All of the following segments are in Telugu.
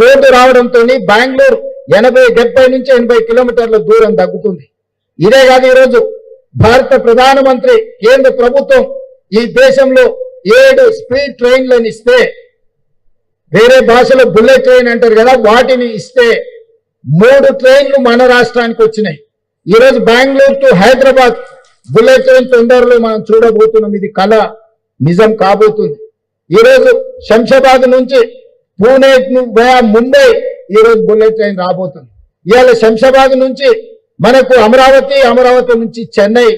రోడ్డు రావడంతో బెంగళూరు 70 నుంచి 80 కిలోమీటర్ల దూరం తగ్గుతుంది. ఇదే కాదు, ఈరోజు భారత ప్రధానమంత్రి కేంద్ర ప్రభుత్వం ఈ దేశంలో 7 స్పీడ్ ట్రైన్లను ఇస్తే, వేరే భాషలో బుల్లెట్ ట్రైన్ అంటారు కదా, వాటిని ఇస్తే 3 ట్రైన్లు మన రాష్ట్రానికి వచ్చినాయి. ఈరోజు Bengaluru to Hyderabad bullet train తొందరలో మనం చూడబోతున్నాం. ఇది కళ నిజం కాబోతుంది. ఈరోజు శంషాబాద్ నుంచి పూణే ముంబై ఈరోజు బుల్లెట్ ట్రైన్ రాబోతుంది. ఇవాళ శంషాబాద్ నుంచి మనకు అమరావతి నుంచి చెన్నై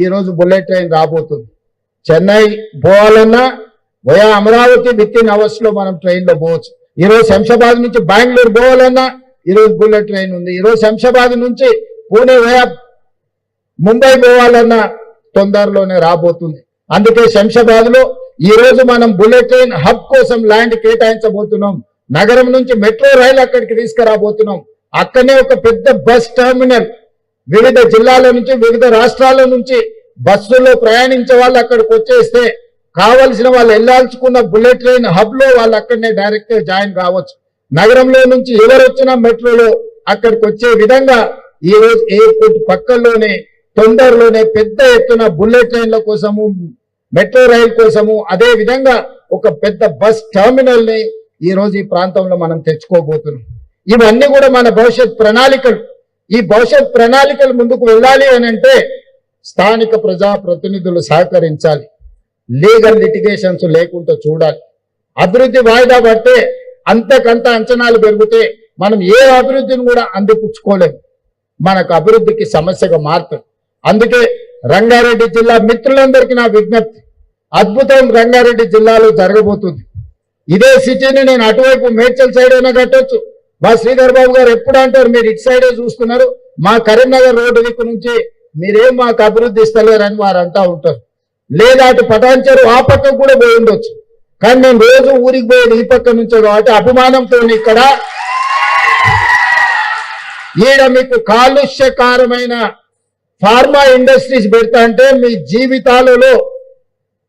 ఈరోజు బుల్లెట్ ట్రైన్ రాబోతుంది. చెన్నై పోవాలన్నా వయా అమరావతి విత్-ఇన్ అవర్స్ లో మనం ట్రైన్ లో పోవచ్చు. ఈరోజు శంషాబాద్ నుంచి బెంగళూరు పోవాలన్నా ఈరోజు బుల్లెట్ ట్రైన్ ఉంది. ఈరోజు శంషాబాద్ నుంచి పూణే వయా ముంబై పోవాలన్నా తొందరలోనే రాబోతుంది. అందుకే శంషాబాద్ లో ఈ రోజు మనం బుల్లెట్ ట్రైన్ హబ్ కోసం ల్యాండ్ కేటాయించబోతున్నాం. నగరం నుంచి మెట్రో రైలు అక్కడికి తీసుకురాబోతున్నాం. అక్కడనే ఒక పెద్ద బస్ టెర్మినల్, వివిధ జిల్లాల నుంచి వివిధ రాష్ట్రాల నుంచి బస్సుల్లో ప్రయాణించే వాళ్ళు అక్కడికి వచ్చేస్తే కావలసిన వాళ్ళు వెళ్లాల్సుకున్న బుల్లెట్ ట్రైన్ హబ్ లో వాళ్ళు అక్కడనే డైరెక్ట్ జాయిన్ కావచ్చు. నగరంలో నుంచి ఎవరు వచ్చినా మెట్రోలో అక్కడికి వచ్చే విధంగా ఈ రోజు ఎయిర్పోర్ట్ పక్కల్లోనే తొందరలోనే పెద్ద ఎత్తున బుల్లెట్ ట్రైన్ల కోసము, మెట్రో రైలు కోసము, అదే విధంగా ఒక పెద్ద బస్ టెర్మినల్ ని ఈ రోజు ఈ ప్రాంతంలో మనం తెచ్చుకోబోతున్నాం. ఇవన్నీ కూడా మన భవిష్యత్ ప్రణాళికలు. ఈ భవిష్యత్ ప్రణాళికలు ముందుకు వెళ్ళాలి అని అంటే స్థానిక ప్రజాప్రతినిధులు సహకరించాలి. లీగల్ లిటిగేషన్స్ లేకుండా చూడాలి. అభివృద్ధి వాయిదా పడితే అంతకంత అంచనాలు పెరిగితే మనం ఏ అభివృద్ధిని కూడా అందిపుచ్చుకోలేము. మనకు అభివృద్ధికి సమస్యగా మారుతుంది. అందుకే రంగారెడ్డి జిల్లా మిత్రులందరికీ నా విజ్ఞప్తి, అద్భుతం రంగారెడ్డి జిల్లాలో జరగబోతుంది. ఇదే సిటీని నేను అటువైపు మేడ్చల్ సైడ్ అయినా కట్టొచ్చు. మా శ్రీధర్ బాబు గారు ఎప్పుడు అంటారు, మీరు ఇటు సైడే చూస్తున్నారు, మా కరీంనగర్ రోడ్డు దిక్కు నుంచి మీరేం మాకు అభివృద్ధి ఇస్తలేరని వారు అంటా ఉంటారు. లేదా అటు పటాన్చెరు ఆ పక్కకు కూడా పోయి ఉండొచ్చు. కానీ నేను రోజు ఊరికి పోయేది ఈ పక్క నుంచే కాబట్టి అభిమానంతో ఇక్కడ ఈడ మీకు కాలుష్యకారమైన ఫార్మా ఇండస్ట్రీస్ పెడతా అంటే మీ జీవితాలలో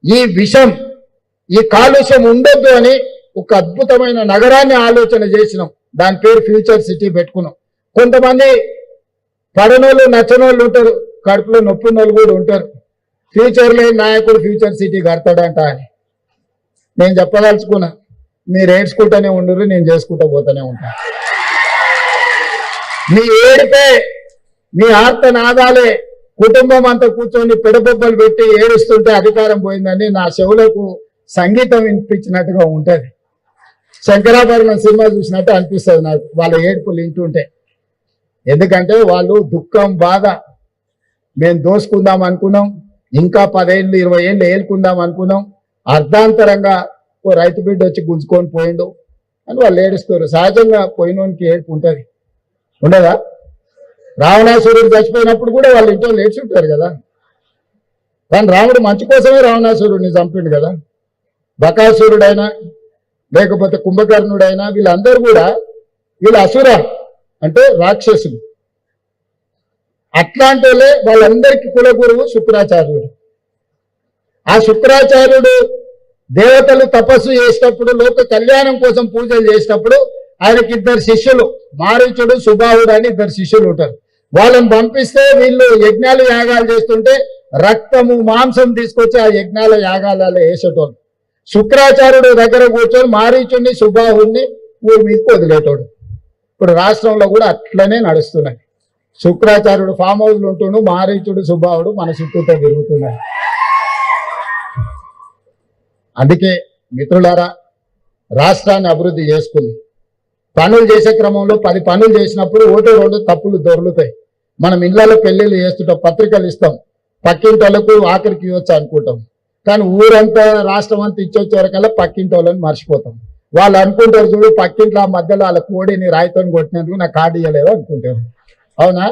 ఈ విషం, ఈ కాలుష్యం ఉండొద్దు అని ఒక అద్భుతమైన నగరాన్ని ఆలోచన చేసినాం. దాని పేరు ఫ్యూచర్ సిటీ పెట్టుకున్నాం. కొంతమంది పడనోళ్ళు నచ్చనోళ్ళు ఉంటారు, కడుపులో నొప్పినోళ్ళు కూడా ఉంటారు. ఫ్యూచర్ లేని నాయకుడు ఫ్యూచర్ సిటీ కడతాడంట అని నేను చెప్పదలుచుకున్నా. మీరు ఏడ్చుకుంటూనే ఉండరు, నేను చేసుకుంటూ పోతూనే ఉంటాను. మీ ఏడిపే, మీ ఆర్తనాదాలే కుటుంబం అంతా కూర్చొని పిడబొబ్బలు పెట్టి ఏడుస్తుంటే అధికారం పోయిందని నా చెవులకు సంగీతం వినిపించినట్టుగా ఉంటది. శంకరాభరణం సినిమా చూసినట్టు అనిపిస్తుంది నాకు వాళ్ళ ఏడుపులు వింటుంటే. ఎందుకంటే వాళ్ళు దుఃఖం, బాధ, మేము దోసుకుందాం అనుకున్నాం, ఇంకా 10 ఏళ్ళు 20 ఏళ్ళు ఏలుకుందాం అనుకున్నాం, అర్ధాంతరంగా ఓ రైతు బిడ్డ వచ్చి గుంజుకొని పోయిండు అని వాళ్ళు ఏడుస్తారు. సహజంగా పోయినోనికి ఏడుపు ఉంటుంది, ఉండదా? రావణాసురుడు చచ్చిపోయినప్పుడు కూడా వాళ్ళు ఇంట్లో ఏడ్చుంటారు కదా. కానీ రాముడు మంచి కోసమే రావణాసురుడిని చంపిండు కదా. బకాసురుడైనా లేకపోతే కుంభకర్ణుడైనా వీళ్ళందరూ కూడా వీళ్ళు అసుర అంటే రాక్షసులు. అట్లాంటి వాళ్ళందరికీ కులగురువు శుక్రాచార్యుడు. ఆ శుక్రాచార్యుడు దేవతలు తపస్సు చేసినప్పుడు, లోక కళ్యాణం కోసం పూజలు చేసినప్పుడు ఆయనకి 2 శిష్యులు, మారీచుడు, సుబాహుడు అని 2 శిష్యులు ఉంటారు. వాళ్ళని పంపిస్తే వీళ్ళు యజ్ఞాలు యాగాలు చేస్తుంటే రక్తము మాంసం తీసుకొచ్చి ఆ యజ్ఞాల యాగాలలో వేసేటోళ్ళు. శుక్రాచార్యుడు దగ్గర కూర్చొని మారీచుడిని సుబాహుడిని ఊరి మీదకి వదిలేటోడు. ఇప్పుడు రాష్ట్రంలో కూడా అట్లనే నడుస్తున్నాయి. శుక్రాచార్యుడు ఫామ్ హౌస్లు ఉంటుండు, మారీచుడు సుబాహుడు మన చుట్టూతో తిరుగుతున్నాయి. అందుకే మిత్రులారా, రాష్ట్రాన్ని అభివృద్ధి చేసుకుంది. పనులు చేసే క్రమంలో 10 పనులు చేసినప్పుడు 1-2 తప్పులు దొరుకుతాయి. మనం ఇళ్లలో పెళ్లిళ్ళు చేస్తుంటాం, పత్రికలు ఇస్తాం, పక్కింటోళ్లకు ఆఖరికి ఇవ్వచ్చు అనుకుంటాం. కానీ ఊరంతా రాష్ట్రం అంతా ఇచ్చొచ్చే వరకల్లా పక్కింటోళ్ళని మర్చిపోతాం. వాళ్ళు అనుకుంటారు, చూడు పక్కింట్లో ఆ మధ్యలో వాళ్ళ కోడిని రాయితో కొట్టినందుకు నాకు కార్డు ఇవ్వలేదు అనుకుంటారు. అవునా?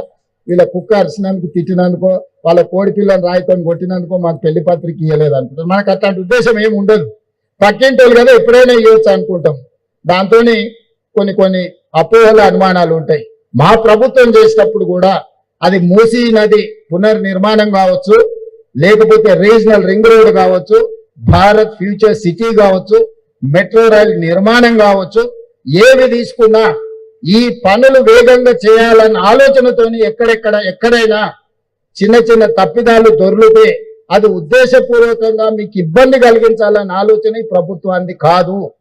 వీళ్ళ కుక్క అరిచినందుకు, తిట్టినందుకో, వాళ్ళ కోడి పిల్లని రాయితో కొట్టినందుకో మాకు పెళ్లి పత్రిక ఇవ్వలేదు అనుకుంటారు. మనకు అట్లాంటి ఉద్దేశం ఏమి ఉండదు. పక్కింటోళ్ళు కదా ఎప్పుడైనా ఇవ్వచ్చు అనుకుంటాం. దాంతో కొన్ని అపోహల అనుమానాలు ఉంటాయి. మా ప్రభుత్వం చేసినప్పుడు కూడా అది మూసీ నది పునర్నిర్మాణం కావచ్చు, లేకపోతే రీజనల్ రింగ్ రోడ్ కావచ్చు, భారత్ ఫ్యూచర్ సిటీ కావచ్చు, మెట్రో రైల్ నిర్మాణం కావచ్చు, ఏవి తీసుకున్నా ఈ పనులు వేగంగా చేయాలన్న ఆలోచనతోని ఎక్కడైనా చిన్న చిన్న తప్పిదాలు దొర్లితే అది ఉద్దేశపూర్వకంగా మీకు ఇబ్బంది కలిగించాలన్న ఆలోచన ఈ ప్రభుత్వానికి కాదు.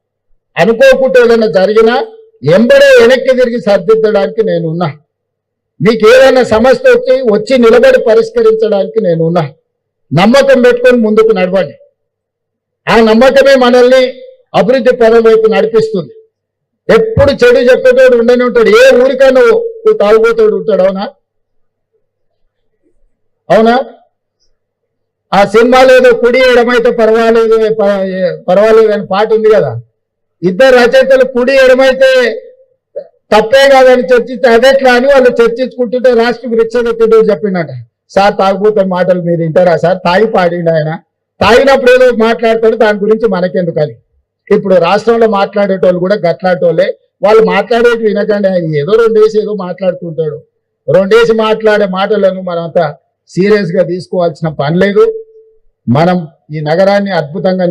అనుకోకుండా ఏదైనా జరిగినా ఎంబడే వెనక్కి తిరిగి సర్దిద్దడానికి నేనున్నా. మీకు ఏదైనా సమస్య వచ్చి నిలబడి పరిష్కరించడానికి నేనున్నా. నమ్మకం పెట్టుకొని ముందుకు నడవండి. ఆ నమ్మకమే మనల్ని అభివృద్ధి పదం వైపు నడిపిస్తుంది. ఎప్పుడు చెడు చెప్పేటోడు ఉండనే ఉంటాడు. ఏ ఊరికైనా నువ్వు తాగుబోతాడు ఉంటాడు. అవునా? ఆ సినిమాలో ఏదో కుడి ఎడమైతే పర్వాలేదు అని పాట ఉంది కదా. ఇద్దరు రచయితలు కుడి ఎడమైతే తప్పే కాదని చర్చిస్తే అదెట్లా అని వాళ్ళు చర్చించుకుంటుంటే రాష్ట్రం రిక్షదెక్కడో చెప్పిండట. సార్ తాగుబోతున్న మాటలు మీరు వింటారా సార్? తాగి పాడిండు ఆయన. తాగినప్పుడు ఏదో మాట్లాడతాడు, దాని గురించి మనకెందుకని. ఇప్పుడు రాష్ట్రంలో మాట్లాడేటోళ్ళు కూడా గట్లాటోళ్ళే. వాళ్ళు మాట్లాడేటి వినకండి. ఆయన ఏదో రెండేసి ఏదో మాట్లాడుతుంటాడు. రెండేసి మాట్లాడే మాటలను మనంతా సీరియస్ గా తీసుకోవాల్సిన పని లేదు. మనం ఈ నగరాన్ని అద్భుతంగా